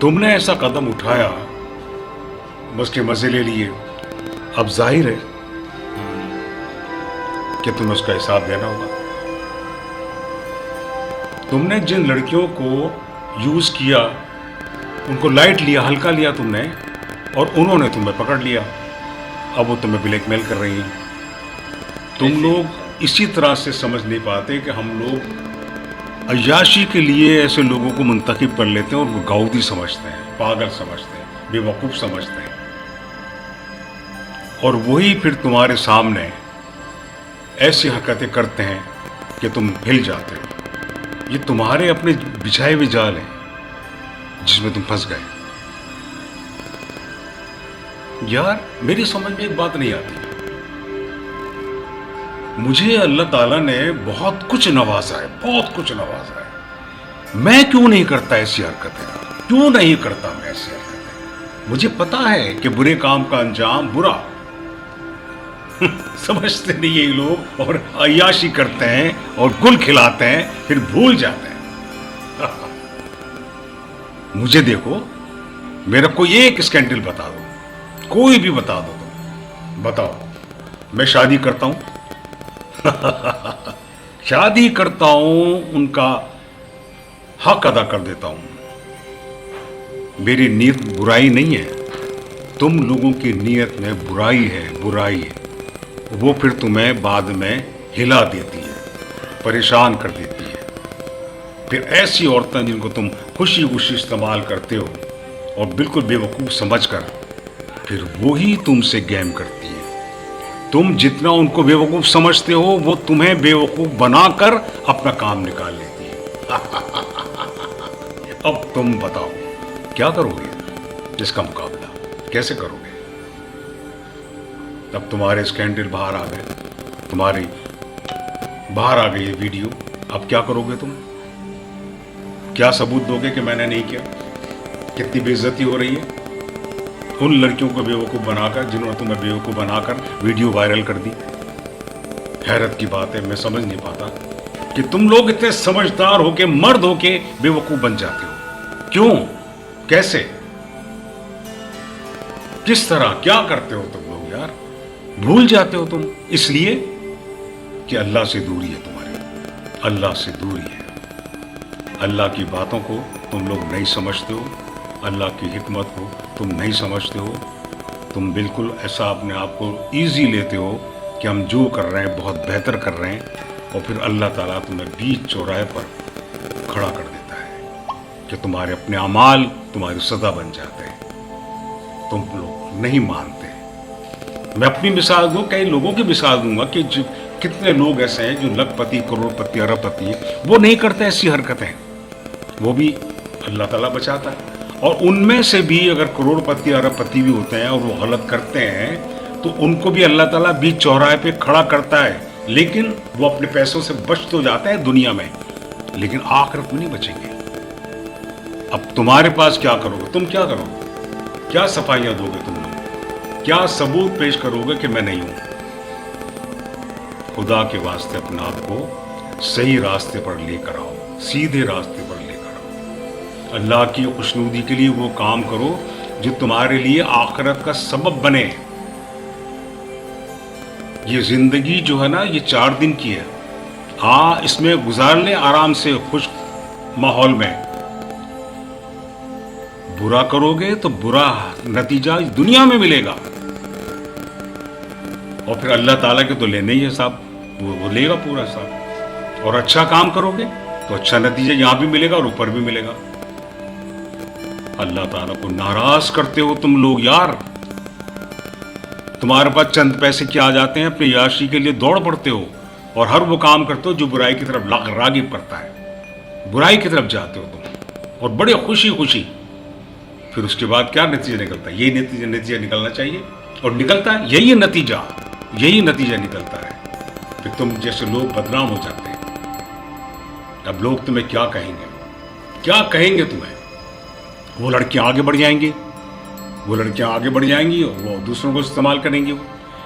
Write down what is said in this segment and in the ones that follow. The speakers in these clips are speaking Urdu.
تم نے ایسا قدم اٹھایا بس کے مزے لے لیے. اب ظاہر ہے کہ تمہیں اس کا حساب دینا ہوگا. تم نے جن لڑکیوں کو یوز کیا ان کو لائٹ لیا, ہلکا لیا تم نے, اور انہوں نے تمہیں پکڑ لیا. اب وہ تمہیں بلیک میل کر رہی ہیں. تم لوگ اسی طرح سے سمجھ نہیں پاتے کہ ہم لوگ عیاشی کے لیے ایسے لوگوں کو منتخب کر لیتے ہیں اور وہ گاؤدی سمجھتے ہیں, پاگل سمجھتے ہیں, بے وقوف سمجھتے ہیں, اور وہی پھر تمہارے سامنے ایسی حرکتیں کرتے ہیں کہ تم ہل جاتے ہو. یہ تمہارے اپنے بچھائے ہوئے جال ہیں جس میں تم پھنس گئے. یار میری سمجھ میں ایک بات نہیں آتی. مجھے اللہ تعالیٰ نے بہت کچھ نوازا ہے, بہت کچھ نوازا ہے. میں کیوں نہیں کرتا ایسی حرکتیں؟ کیوں نہیں کرتا میں ایسی حرکتیں؟ مجھے پتا ہے کہ برے کام کا انجام برا. سمجھتے نہیں یہ لوگ, اور عیاشی کرتے ہیں اور گل کھلاتے ہیں, پھر بھول جاتے ہیں. مجھے دیکھو, میرا کوئی ایک اسکینڈل بتا دو, کوئی بھی بتا دو, تم بتاؤ. میں شادی کرتا ہوں, شادی کرتا ہوں, ان کا حق ادا کر دیتا ہوں. میری نیت برائی نہیں ہے. تم لوگوں کی نیت میں برائی ہے, برائی ہے. وہ پھر تمہیں بعد میں ہلا دیتی ہے, پریشان کر دیتی ہے. پھر ایسی عورتیں جن کو تم خوشی خوشی استعمال کرتے ہو اور بالکل بے وقوف سمجھ کر, پھر وہی تم سے گیم کرتی ہیں. تم جتنا ان کو بے وقوف سمجھتے ہو وہ تمہیں بے وقوف بنا کر اپنا کام نکال لیتی ہے. اب تم بتاؤ کیا کرو گے اس کا مقابلہ, کیسے کرو گے؟ اب تمہارے اسکینڈل باہر آ گئے, تمہاری باہر آ گئی یہ ویڈیو. اب کیا کرو گے تم؟ کیا ثبوت دو گے کہ میں نے نہیں کیا؟ کتنی بے عزتی ہو رہی ہے ان لڑکیوں کو بے وقوف بنا کر, جنہوں نے تمہیں بے وقوف بنا کر ویڈیو وائرل کر دی. حیرت کی بات ہے, میں سمجھ نہیں پاتا کہ تم لوگ اتنے سمجھدار ہو کے, مرد ہو کے بے وقوف بن جاتے ہو. کیوں؟ کیسے؟ کس طرح؟ کیا کرتے ہو تم لوگ یار؟ بھول جاتے ہو تم اس لیے کہ اللہ سے دوری ہے تمہاری, اللہ سے دوری ہے. اللہ کی باتوں کو تم لوگ نہیں سمجھتے ہو, اللہ کی حکمت کو تم نہیں سمجھتے ہو. تم بالکل ایسا اپنے آپ کو ایزی لیتے ہو کہ ہم جو کر رہے ہیں بہت بہتر کر رہے ہیں, اور پھر اللہ تعالیٰ تمہیں بیچ چوراہے پر کھڑا کر دیتا ہے کہ تمہارے اپنے اعمال تمہاری سزا بن جاتے ہیں. تم لوگ نہیں مانتے. میں اپنی مثال دوں, کئی لوگوں کی مثال دوں گا کہ کتنے لوگ ایسے ہیں جو لکھ پتی, کروڑ پتی, ارب پتی ہیں, وہ نہیں کرتے ایسی حرکتیں. وہ بھی اللہ تعالیٰ بچاتا ہے. اور ان میں سے بھی اگر کروڑ پتی, ارب پتی بھی ہوتے ہیں اور وہ غلط کرتے ہیں تو ان کو بھی اللہ تعالیٰ بیچ چوراہے پہ کھڑا کرتا ہے. لیکن وہ اپنے پیسوں سے بچ تو جاتے ہیں دنیا میں, لیکن آخرت میں نہیں بچیں گے. اب تمہارے پاس کیا کرو گے؟ تم کیا کرو گے؟ کیا صفائیاں دو گے تم لوگ؟ کیا ثبوت پیش کرو گے کہ میں نہیں ہوں؟ خدا کے واسطے اپنے آپ کو صحیح راستے پر لے کر آؤ, سیدھے راستے پر لے کر آؤ. اللہ کی خوشنودی کے لیے وہ کام کرو جو تمہارے لیے آخرت کا سبب بنے. یہ زندگی جو ہے نا, یہ 4 دن کی ہے. ہاں, اس میں گزار لیں آرام سے, خوش ماحول میں. برا کرو گے تو برا نتیجہ دنیا میں ملے گا, اور پھر اللہ تعالیٰ کے تو لینے ہی حساب, وہ لے گا پورا حساب. اور اچھا کام کرو گے تو اچھا نتیجہ یہاں بھی ملے گا اور اوپر بھی ملے گا. اللہ تعالیٰ کو ناراض کرتے ہو تم لوگ یار. تمہارے پاس چند پیسے کیا آ جاتے ہیں, اپنے عیاشی کے لیے دوڑ پڑتے ہو اور ہر وہ کام کرتے ہو جو برائی کی طرف راغب کرتا ہے. برائی کی طرف جاتے ہو تم, اور بڑے خوشی خوشی. پھر اس کے بعد کیا نتیجہ نکلتا ہے؟ یہی نتیجہ نکلنا چاہیے, اور نکلتا ہے یہی نتیجہ نکلتا ہے. پھر تم جیسے لوگ بدنام ہو جاتے ہیں. اب لوگ تمہیں کیا کہیں گے؟ کیا کہیں گے تمہیں؟ وہ لڑکیاں آگے بڑھ جائیں گی, اور وہ دوسروں کو استعمال کریں گی.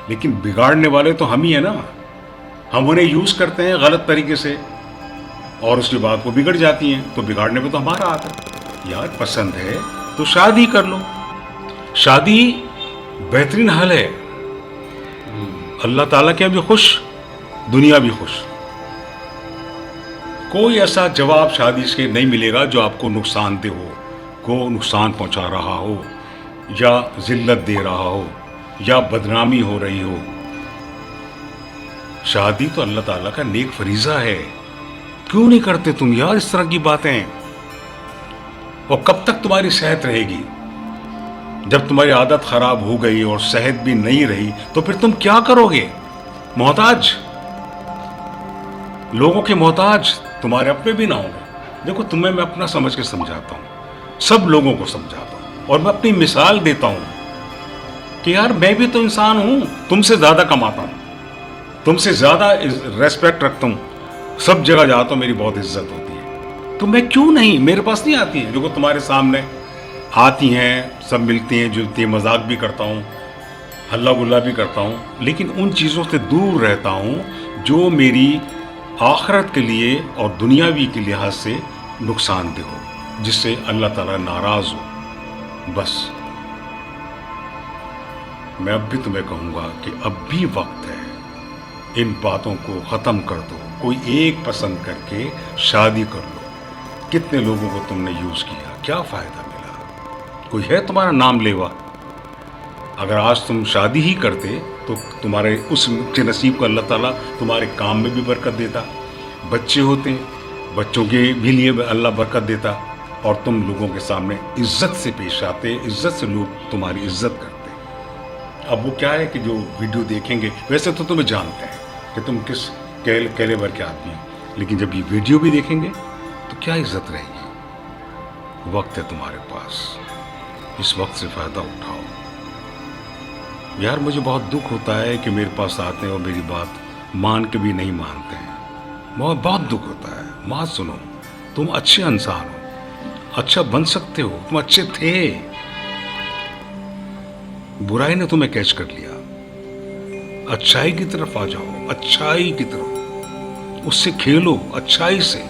لیکن بگاڑنے والے تو ہم ہی ہیں نا. ہم انہیں یوز کرتے ہیں غلط طریقے سے, اور اس کے بعد وہ بگڑ جاتی ہیں, تو بگاڑنے پہ تو ہمارا ہاتھ ہے. یار پسند ہے تو شادی کر لو. شادی بہترین حل ہے. اللہ تعالیٰ کیا بھی خوش, دنیا بھی خوش. کوئی ایسا جواب شادی سے نہیں ملے گا جو آپ کو نقصان دہ ہو, کو نقصان پہنچا رہا ہو, یا ذلت دے رہا ہو, یا بدنامی ہو رہی ہو. شادی تو اللہ تعالیٰ کا نیک فریضہ ہے. کیوں نہیں کرتے تم یار اس طرح کی باتیں؟ اور کب تک تمہاری صحت رہے گی؟ جب تمہاری عادت خراب ہو گئی اور صحت بھی نہیں رہی تو پھر تم کیا کرو گے؟ محتاج, لوگوں کے محتاج, تمہارے اپنے بھی نہ ہوں گے. دیکھو تمہیں میں اپنا سمجھ کے سمجھاتا ہوں, سب لوگوں کو سمجھاتا ہوں, اور میں اپنی مثال دیتا ہوں کہ یار میں بھی تو انسان ہوں, تم سے زیادہ کماتا ہوں, تم سے زیادہ ریسپیکٹ رکھتا ہوں, سب جگہ جاتا ہوں, میری بہت عزت ہوتی ہے. تو میں کیوں نہیں, میرے پاس نہیں آتی ہیں. دیکھو تمہارے سامنے آتی ہیں, سب ملتی ہیں جلتی ہیں, مذاق بھی کرتا ہوں, ہلا گلا بھی کرتا ہوں, لیکن ان چیزوں سے دور رہتا ہوں جو میری آخرت کے لیے اور دنیاوی کے لحاظ سے نقصان دہ ہو, جس سے اللہ تعالیٰ ناراض ہو. بس میں اب بھی تمہیں کہوں گا کہ اب بھی وقت ہے, ان باتوں کو ختم کر دو. کوئی ایک پسند کر کے شادی کر لو. کتنے لوگوں کو تم نے یوز کیا, کیا فائدہ ملا؟ کوئی ہے تمہارا نام لیوا؟ اگر آج تم شادی ہی کرتے تو تمہارے اس کے نصیب کو اللہ تعالیٰ تمہارے کام میں بھی برکت دیتا. بچے ہوتے, بچوں کے بھی لیے اللہ برکت دیتا, اور تم لوگوں کے سامنے عزت سے پیش آتے, عزت سے لوگ تمہاری عزت کرتے. اب وہ کیا ہے کہ جو ویڈیو دیکھیں گے, ویسے تو تمہیں جانتے ہیں کہ تم کس کیلیبر کے آدمی ہیں, لیکن جب یہ ویڈیو بھی دیکھیں گے تو کیا عزت رہے گی؟ وقت ہے تمہارے پاس, اس وقت سے فائدہ اٹھاؤ. یار مجھے بہت دکھ ہوتا ہے کہ میرے پاس آتے ہیں اور میری بات مان کے بھی نہیں مانتے ہیں. بہت دکھ ہوتا ہے. بات سنو, تم اچھے انسان ہو, اچھا بن سکتے ہو, تم اچھے تھے, برائی نے تمہیں کیچ کر لیا. اچھائی کی طرف آ جاؤ, اچھائی کی طرف, اس سے کھیلو اچھائی سے,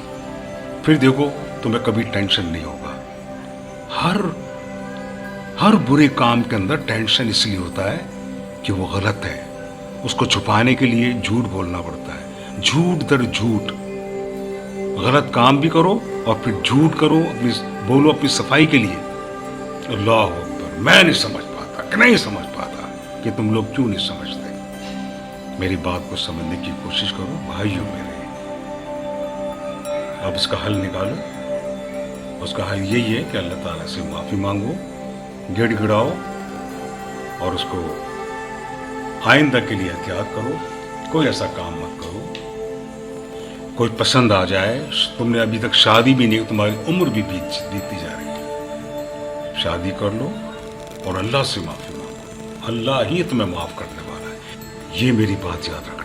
پھر دیکھو تمہیں کبھی ٹینشن نہیں ہوگا. ہر برے کام کے اندر ٹینشن اس لیے ہوتا ہے کہ وہ غلط ہے. اس کو چھپانے کے لیے جھوٹ بولنا پڑتا ہے, جھوٹ در جھوٹ. غلط کام بھی کرو اور پھر جھوٹ کرو, بولو اپنی صفائی کے لیے. اللہ اکبر. میں نہیں سمجھ پاتا کہ تم لوگ کیوں نہیں سمجھتے. میری بات کو سمجھنے کی کوشش کرو بھائیوں میرے. اب اس کا حل نکالو. اس کا حل یہی ہے کہ اللہ تعالیٰ سے معافی مانگو, گڑ گڑاؤ, اور اس کو آئندہ کے لیے احتیاط کرو. کوئی ایسا کام مت کرو. کوئی پسند آ جائے, تم نے ابھی تک شادی بھی نہیں, تمہاری عمر بھی بیتتی جا رہی ہے, شادی کر لو اور اللہ سے معافی مانگو. اللہ ہی تمہیں معاف کرنے والا ہے. یہ میری بات یاد رکھنا.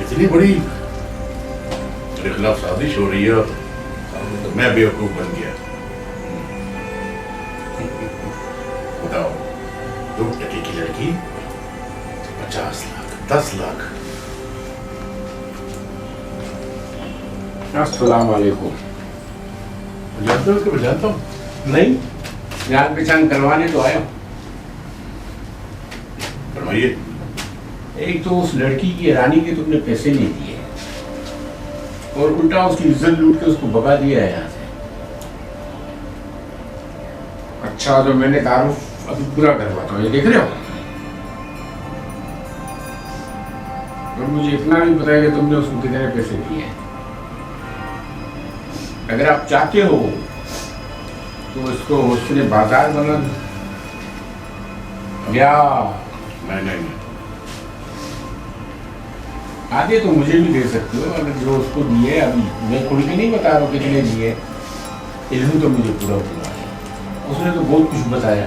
اتنی بڑی میرے خلاف سازش ہو رہی ہے تو میں بیوقوف بن گیا. بتاؤ, 2 ٹکے کی لڑکی 50 لاکھ 10 لاکھ. السلام علیکم. جانتے ہو اس کو؟ میں جانتا ہوں. نہیں, جان پہچان کروانے تو آیا ہوں. فرمائیے. ایک تو اس لڑکی کی رانی کے تم نے پیسے نہیں دیے, اور الٹا اس کی عزت لوٹ کے اس کو بگا دیا ہے یہاں سے. اچھا, تو میں نے تعارف ابھی پورا کرواتا ہوں, یہ دیکھ رہے ہو. اور مجھے اتنا بھی پتا ہے کہ تم نے اس کو کتنے پیسے دیے ہیں. اگر آپ چاہتے ہو تو اس کو حسن بازار بنا دو, یا نہیں, آدھے تو مجھے بھی دے سکتے ہو. اگر جو اس کو دیے, ابھی میں کھل کے نہیں بتا رہا ہوں کتنے دیے, علم تو مجھے پورا ہوا ہے. اس نے تو بہت کچھ بتایا.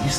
20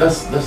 10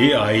AI